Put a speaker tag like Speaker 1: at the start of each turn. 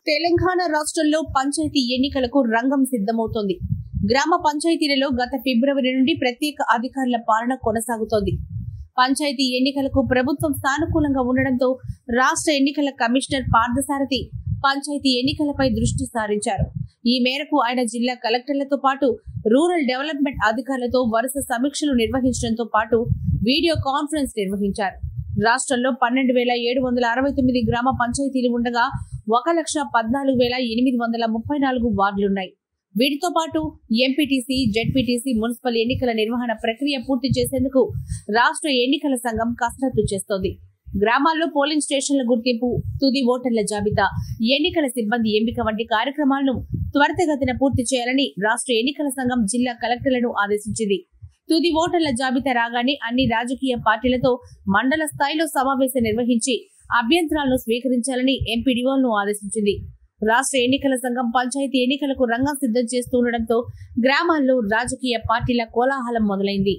Speaker 1: తెలంగాణ రాష్ట్రంలో పంచాయతీ ఎన్నికలకు రంగం సిద్ధమవుతోంది. గ్రామ పంచాయతీలలో గత ఫిబ్రవరి నుండి ప్రత్యేక అధికారుల పాలన కొనసాగుతోంది. పంచాయతీ ఎన్నికలకు ప్రభుత్వం సానుకూలంగా ఉండడంతో రాష్ట్ర ఎన్నికల కమిషనర్ పార్థసారథి పంచాయతీ ఎన్నికలపై దృష్టి సారించారు. ఈ మేరకు ఆయన జిల్లా కలెక్టర్లతో పాటు రూరల్ డెవలప్మెంట్ అధికారులతో వరుస సమీక్షలు నిర్వహించడంతో పాటు వీడియో కాన్ఫరెన్స్ నిర్వహించారు. రాష్ట్రంలో 12,769 గ్రామ పంచాయతీలు ఉండగా 1,14,834 వార్డులున్నాయి. వీటితో పాటు ఎంపీటీసీ, జెడ్పీటీసీ, మున్సిపల్ ఎన్నికల నిర్వహణ ప్రక్రియ పూర్తి చేసేందుకు రాష్ట్ర ఎన్నికల సంఘం కసరత్తు చేస్తోంది. గ్రామాల్లో పోలింగ్ స్టేషన్ల గుర్తింపు, తుది ఓటర్ల జాబితా, ఎన్నికల సిబ్బంది ఎంపిక వంటి కార్యక్రమాలను త్వరితగతిన పూర్తి చేయాలని రాష్ట్ర ఎన్నికల సంఘం జిల్లా కలెక్టర్లను ఆదేశించింది. తుది ఓటర్ల జాబితా రాగానే అన్ని రాజకీయ పార్టీలతో మండల స్థాయిలో సమావేశం నిర్వహించి అభ్యంతరాలను స్వీకరించాలని ఎంపీడీఓలను ఆదేశించింది. రాష్ట్ర ఎన్నికల సంఘం పంచాయతీ ఎన్నికలకు రంగం సిద్ధం చేస్తుండటంతో గ్రామాల్లో రాజకీయ పార్టీల కోలాహలం మొదలైంది.